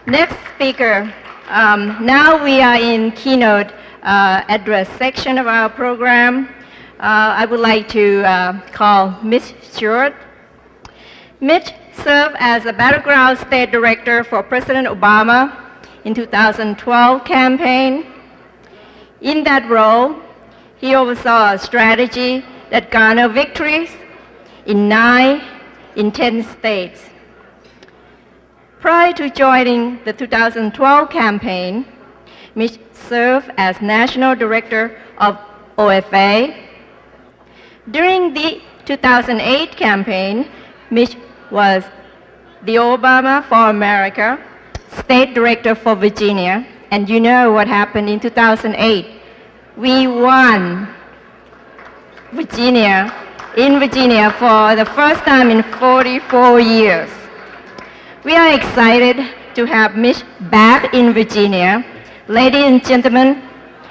Next speaker. Now we are in keynote address section of our program. I would like to call Ms. Stewart. Mitch served as a battleground state director for President Obama in 2012 campaign. In that role, he oversaw a strategy that garnered victories in 9 in 10 states. Prior to joining the 2012 campaign, Mitch served as National Director of OFA. During the 2008 campaign, Mitch was the Obama for America State Director for Virginia, and you know what happened in 2008. We won Virginia for the first time in 44 years. We are excited to have Mitch back in Virginia. Ladies and gentlemen,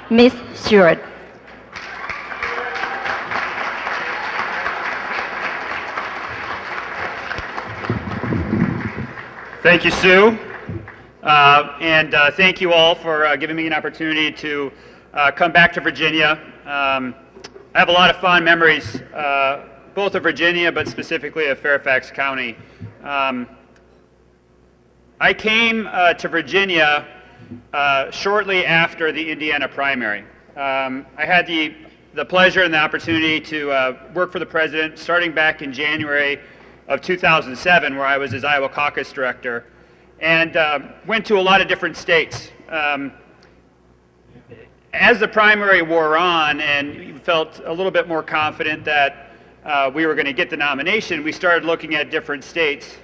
Ms. Stewart. Thank you, Sue. And thank you all for giving me an opportunity to come back to Virginia. I have a lot of fond memories, both of Virginia, but specifically of Fairfax County. I came to Virginia shortly after the Indiana primary. I had the pleasure and the opportunity to work for the president starting back in January of 2007, where I was his Iowa caucus director, and went to a lot of different states. As the primary wore on and you felt a little bit more confident that we were going to get the nomination, we started looking at different states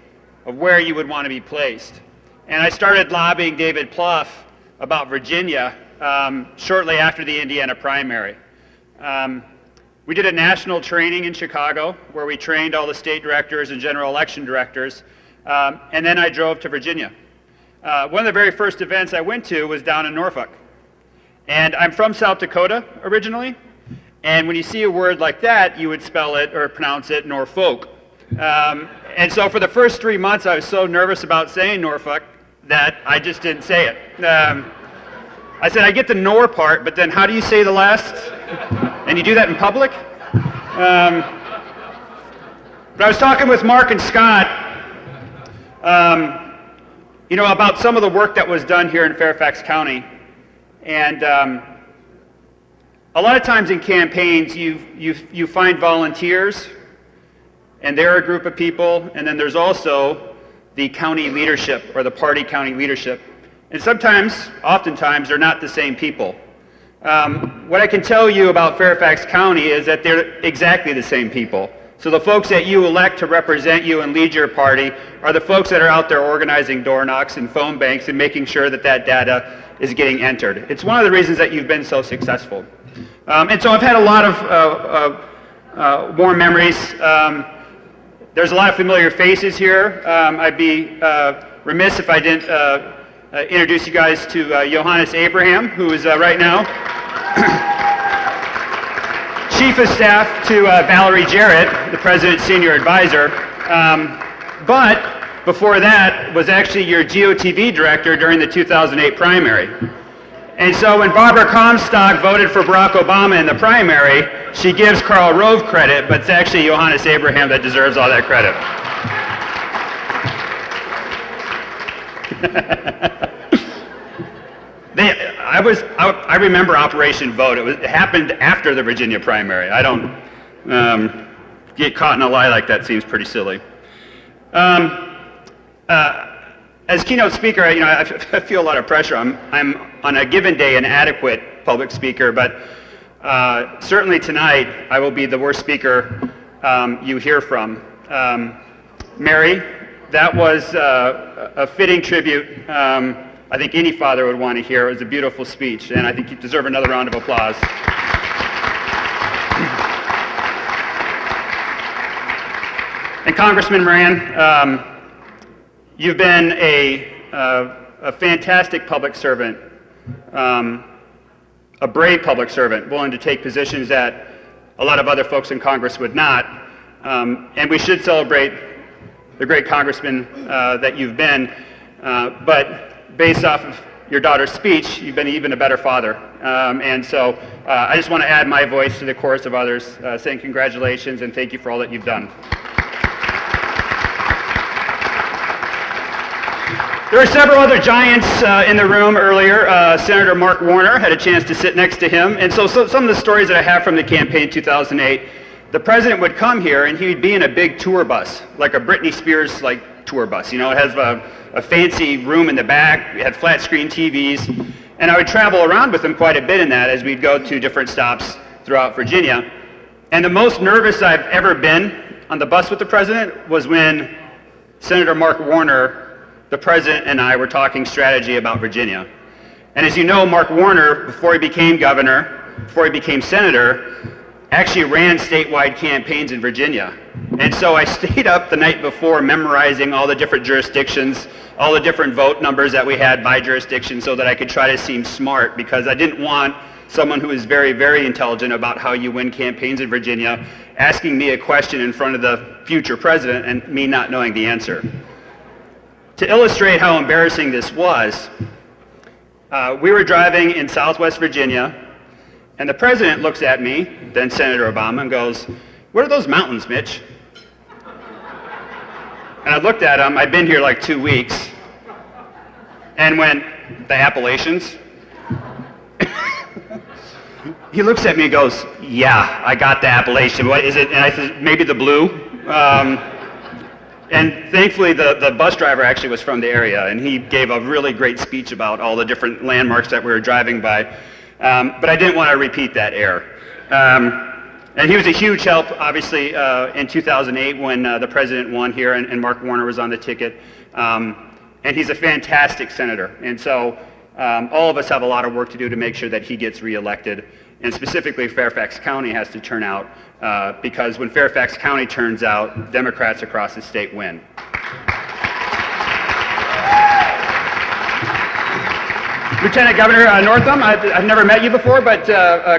of where you would want to be placed. And I started lobbying David Plouffe about Virginia shortly after the Indiana primary. We did a national training in Chicago where we trained all the state directors and general election directors, and then I drove to Virginia. One of the very first events I went to was down in Norfolk. And I'm from South Dakota originally, and when you see a word like that, you would spell it or pronounce it Norfolk. And so for the first 3 months, I was so nervous about saying Norfolk that I just didn't say it. I said, I get the Nor part, but then how do you say the last? And you do that in public? But I was talking with Mark and Scott, about some of the work that was done here in Fairfax County. And a lot of times in campaigns, you find volunteers, and they're a group of people, and then there's also the county leadership or the party county leadership. And oftentimes, they're not the same people. What I can tell you about Fairfax County is that they're exactly the same people. So the folks that you elect to represent you and lead your party are the folks that are out there organizing door knocks and phone banks and making sure that that data is getting entered. It's one of the reasons that you've been so successful. And so I've had a lot of warm memories. There's a lot of familiar faces here. I'd be remiss if I didn't introduce you guys to Johannes Abraham, who is right now Chief of Staff to Valerie Jarrett, the President's Senior Advisor. But before that was actually your GOTV Director during the 2008 primary. And so when Barbara Comstock voted for Barack Obama in the primary, she gives Karl Rove credit, but it's actually Johannes Abraham that deserves all that credit. I remember Operation Vote. It happened after the Virginia primary. I don't get caught in a lie like that. Seems pretty silly. As keynote speaker, I feel a lot of pressure. I'm on a given day an adequate public speaker, but certainly tonight I will be the worst speaker you hear from. Mary, that was a fitting tribute. I think any father would want to hear. It was a beautiful speech, and I think you deserve another round of applause. And Congressman Moran, you've been a fantastic public servant, a brave public servant, willing to take positions that a lot of other folks in Congress would not. And we should celebrate the great congressman that you've been. But based off of your daughter's speech, you've been even a better father. And so I just want to add my voice to the chorus of others, saying congratulations and thank you for all that you've done. There were several other giants in the room earlier. Senator Mark Warner had a chance to sit next to him. And so some of the stories that I have from the campaign in 2008, the president would come here and he'd be in a big tour bus, like a Britney Spears tour bus. You know, it has a fancy room in the back, it had flat screen TVs, and I would travel around with him quite a bit in that as we'd go to different stops throughout Virginia. And the most nervous I've ever been on the bus with the president was when Senator Mark Warner, the president, and I were talking strategy about Virginia. And as you know, Mark Warner, before he became governor, before he became senator, actually ran statewide campaigns in Virginia. And so I stayed up the night before memorizing all the different jurisdictions, all the different vote numbers that we had by jurisdiction so that I could try to seem smart, because I didn't want someone who is very, very intelligent about how you win campaigns in Virginia asking me a question in front of the future president and me not knowing the answer. To illustrate how embarrassing this was, we were driving in Southwest Virginia, and the president looks at me, then Senator Obama, and goes, "What are those mountains, Mitch?" And I looked at him, I'd been here like 2 weeks, and went, "The Appalachians?" He looks at me and goes, "Yeah, I got the Appalachian. What is it?" And I said, "Maybe the blue." And thankfully, the bus driver actually was from the area, and he gave a really great speech about all the different landmarks that we were driving by. But I didn't want to repeat that error. And he was a huge help, obviously, in 2008 when the president won here and Mark Warner was on the ticket. And he's a fantastic senator. And so all of us have a lot of work to do to make sure that he gets reelected. And specifically, Fairfax County has to turn out, because when Fairfax County turns out, Democrats across the state win. Lieutenant Governor Northam, I've never met you before, but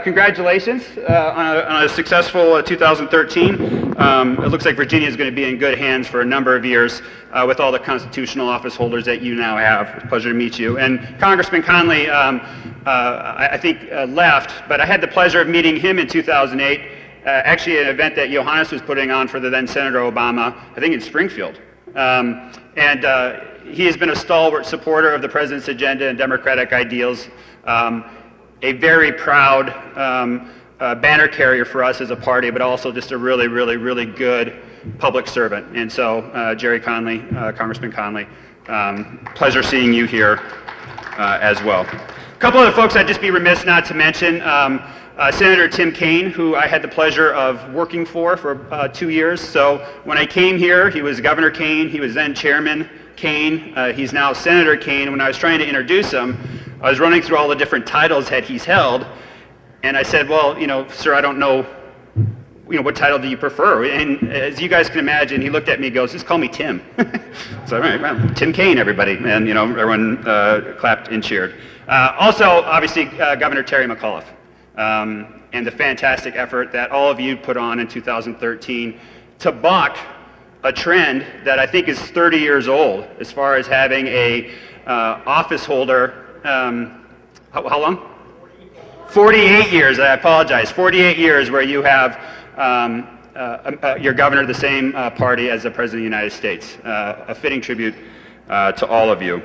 congratulations on a successful 2013. It looks like Virginia is going to be in good hands for a number of years with all the constitutional office holders that you now have. It's a pleasure to meet you. And Congressman Conley, I think, left, but I had the pleasure of meeting him in 2008, actually at an event that Johannes was putting on for the then Senator Obama, I think in Springfield. He has been a stalwart supporter of the president's agenda and democratic ideals, a very proud banner carrier for us as a party, but also just a really, really, really good public servant. And so, Jerry Conley, Congressman Conley, pleasure seeing you here as well. A couple other folks I'd just be remiss not to mention. Senator Tim Kaine, who I had the pleasure of working for 2 years. So when I came here, he was Governor Kaine, he was then Chairman Kaine, he's now Senator Kaine. When I was trying to introduce him, I was running through all the different titles that he's held, and I said, "Well, sir, I don't know, what title do you prefer?" And as you guys can imagine, he looked at me and goes, "Just call me Tim." So, all right, well, Tim Kaine, everybody, and everyone clapped and cheered. Also, obviously, Governor Terry McAuliffe, and the fantastic effort that all of you put on in 2013 to buck a trend that I think is 30 years old as far as having a office holder, how long? 48 years, I apologize, 48 years where you have your governor of the same party as the President of the United States. A fitting tribute to all of you.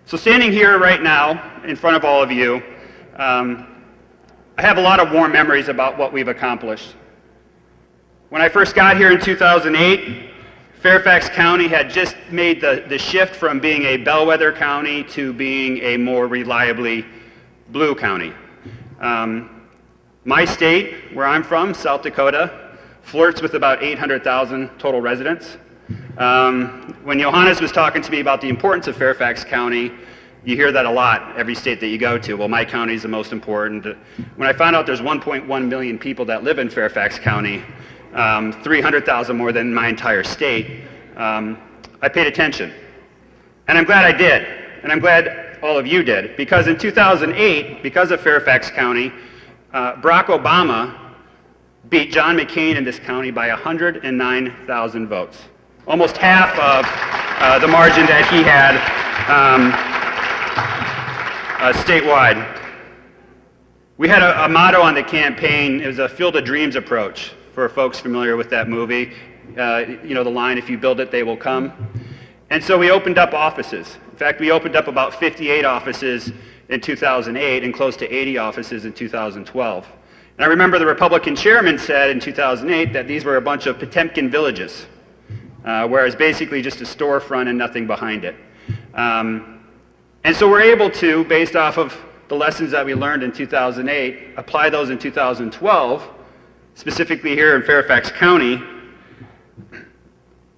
So standing here right now in front of all of you, I have a lot of warm memories about what we've accomplished. When I first got here in 2008, Fairfax County had just made the shift from being a bellwether county to being a more reliably blue county. My state, where I'm from, South Dakota, flirts with about 800,000 total residents. When Johannes was talking to me about the importance of Fairfax County, you hear that a lot every state that you go to. Well, my county is the most important. When I found out there's 1.1 million people that live in Fairfax County, 300,000 more than my entire state, I paid attention. And I'm glad I did. And I'm glad all of you did. Because in 2008, because of Fairfax County, Barack Obama beat John McCain in this county by 109,000 votes. Almost half of the margin that he had statewide. We had a motto on the campaign. It was a Field of Dreams approach, for folks familiar with that movie. You know the line, if you build it, they will come. And so we opened up offices. In fact, we opened up about 58 offices in 2008 and close to 80 offices in 2012. And I remember the Republican chairman said in 2008 that these were a bunch of Potemkin villages, whereas basically just a storefront and nothing behind it. And so we're able to, based off of the lessons that we learned in 2008, apply those in 2012, specifically here in Fairfax County,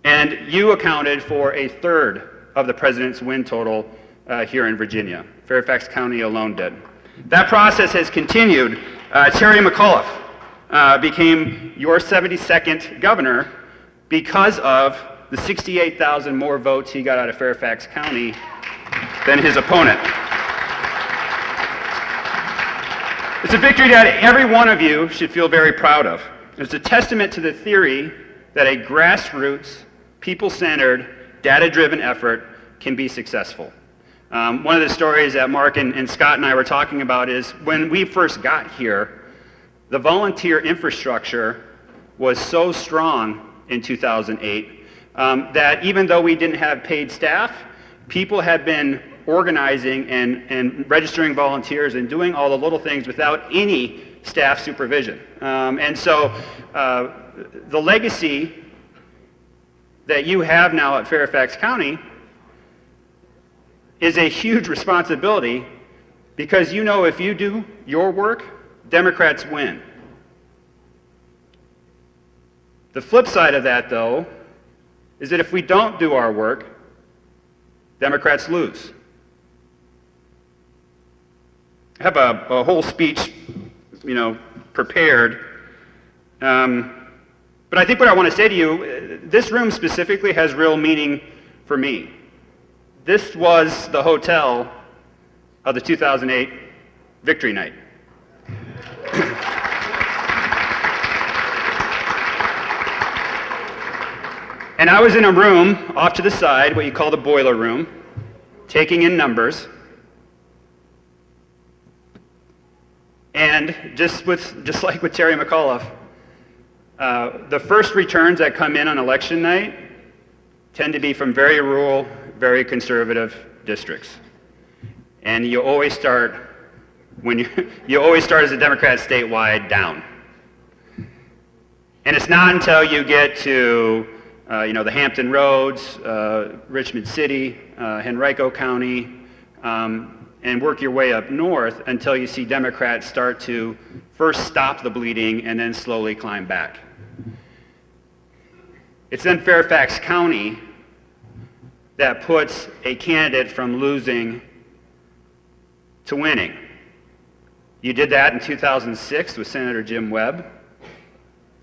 and you accounted for a third of the president's win total here in Virginia. Fairfax County alone did. That process has continued. Terry McAuliffe became your 72nd governor because of the 68,000 more votes he got out of Fairfax County than his opponent. It's a victory that every one of you should feel very proud of. It's a testament to the theory that a grassroots, people-centered, data-driven effort can be successful. One of the stories that Mark and Scott and I were talking about is when we first got here, the volunteer infrastructure was so strong in 2008 that even though we didn't have paid staff, people had been organizing and registering volunteers and doing all the little things without any staff supervision. And so the legacy that you have now at Fairfax County is a huge responsibility, because you know if you do your work, Democrats win. The flip side of that, though, is that if we don't do our work, Democrats lose. I have a whole speech, prepared. But I think what I want to say to you, this room specifically has real meaning for me. This was the hotel of the 2008 victory night. And I was in a room off to the side, what you call the boiler room, taking in numbers. And just like with Terry McAuliffe, the first returns that come in on election night tend to be from very rural, very conservative districts. And you always start you always start as a Democrat statewide down. And it's not until you get to the Hampton Roads, Richmond City, Henrico County, and work your way up north until you see Democrats start to first stop the bleeding and then slowly climb back. It's then Fairfax County that puts a candidate from losing to winning. You did that in 2006 with Senator Jim Webb.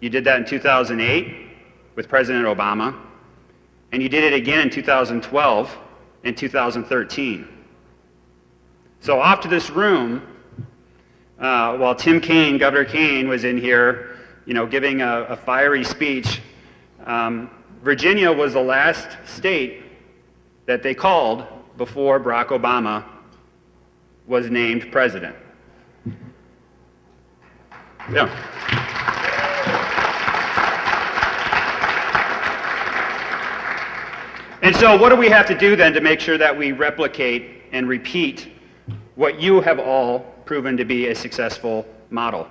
You did that in 2008 with President Obama. And you did it again in 2012 and 2013. So off to this room, while Tim Kaine, Governor Kaine, was in here, giving a fiery speech, Virginia was the last state that they called before Barack Obama was named president. Yeah. And so what do we have to do then to make sure that we replicate and repeat what you have all proven to be a successful model?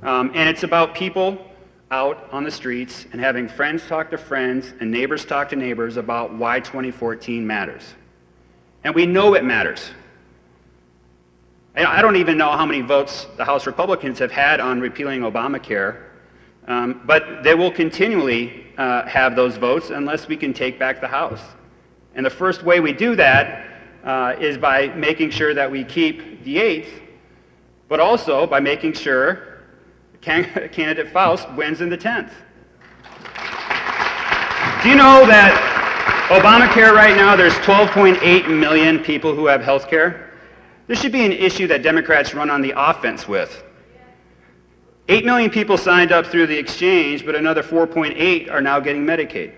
And it's about people out on the streets and having friends talk to friends and neighbors talk to neighbors about why 2014 matters. And we know it matters. I don't even know how many votes the House Republicans have had on repealing Obamacare, but they will continually have those votes unless we can take back the House. And the first way we do that is by making sure that we keep the 8th, but also by making sure candidate Faust wins in the 10th. Do you know that Obamacare right now, there's 12.8 million people who have health care? This should be an issue that Democrats run on the offense with. 8 million people signed up through the exchange, but another 4.8 are now getting Medicaid.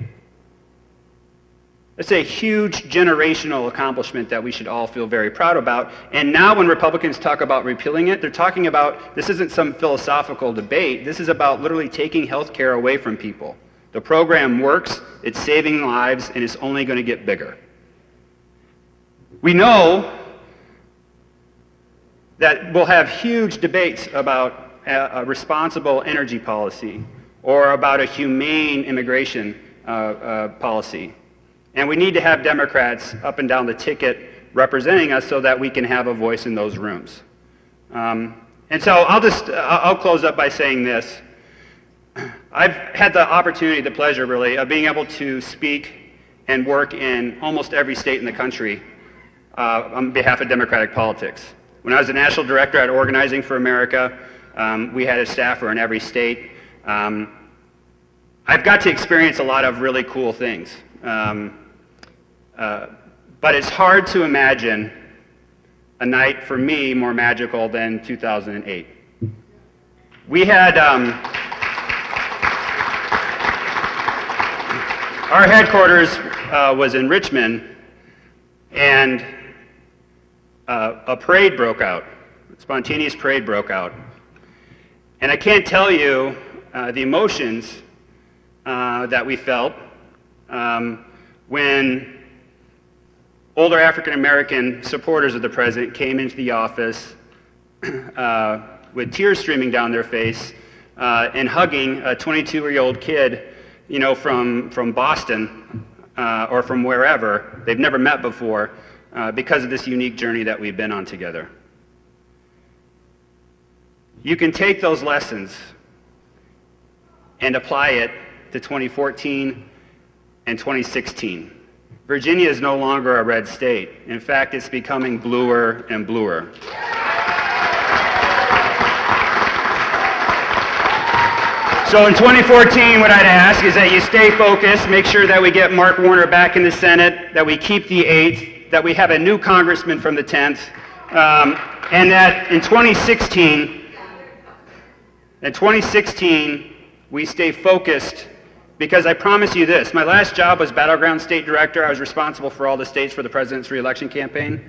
That's a huge generational accomplishment that we should all feel very proud about. And now when Republicans talk about repealing it, they're talking about, this isn't some philosophical debate, this is about literally taking health care away from people. The program works, it's saving lives, and it's only going to get bigger. We know that we'll have huge debates about a responsible energy policy or about a humane immigration policy. And we need to have Democrats up and down the ticket representing us so that we can have a voice in those rooms. And so I'll close up by saying this. I've had the opportunity, the pleasure really, of being able to speak and work in almost every state in the country on behalf of Democratic politics. When I was a national director at Organizing for America, we had a staffer in every state. I've got to experience a lot of really cool things. But it's hard to imagine a night for me more magical than 2008. We had, our headquarters was in Richmond, and a parade broke out, a spontaneous parade broke out. And I can't tell you the emotions that we felt when older African American supporters of the president came into the office with tears streaming down their face and hugging a 22-year-old kid, you know, from Boston or from wherever they've never met before because of this unique journey that we've been on together. You can take those lessons and apply it to 2014 and 2016. Virginia is no longer a red state. In fact, it's becoming bluer and bluer. So in 2014, what I'd ask is that you stay focused, make sure that we get Mark Warner back in the Senate, that we keep the 8th, that we have a new congressman from the 10th, and that in 2016, we stay focused. Because I promise you this, my last job was Battleground State Director. I was responsible for all the states for the president's re-election campaign.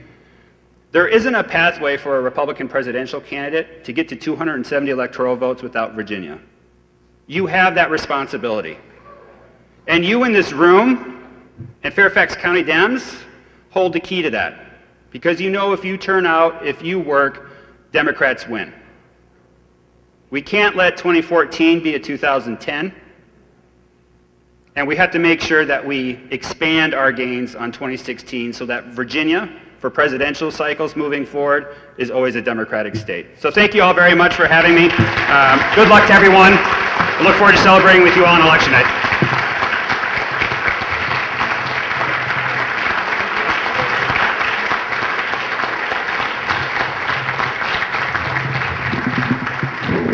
There isn't a pathway for a Republican presidential candidate to get to 270 electoral votes without Virginia. You have that responsibility. And you in this room, and Fairfax County Dems, hold the key to that. Because you know if you turn out, if you work, Democrats win. We can't let 2014 be a 2010. And we have to make sure that we expand our gains on 2016 so that Virginia, for presidential cycles moving forward, is always a Democratic state. So thank you all very much for having me. Good luck to everyone. I look forward to celebrating with you all on election night.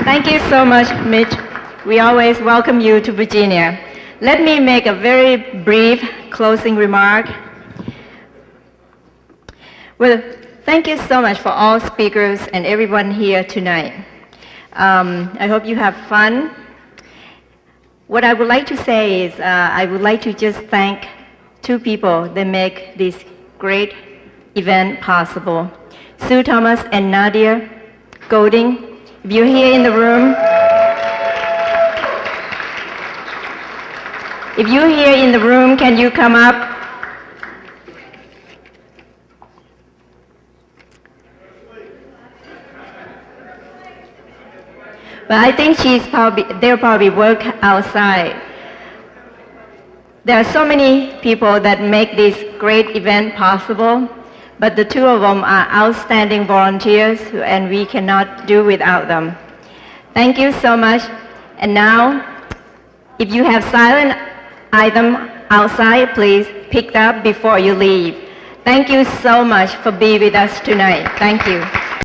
Thank you so much, Mitch. We always welcome you to Virginia. Let me make a very brief closing remark. Well, thank you so much for all speakers and everyone here tonight. I hope you have fun. What I would like to say is I would like to just thank two people that make this great event possible. Sue Thomas and Nadia Golding. If you're here in the room, can you come up? But I think they'll probably work outside. There are so many people that make this great event possible, but the two of them are outstanding volunteers, and we cannot do without them. Thank you so much. And now, if you have silent item outside, please pick up before you leave. Thank you so much for being with us tonight. Thank you.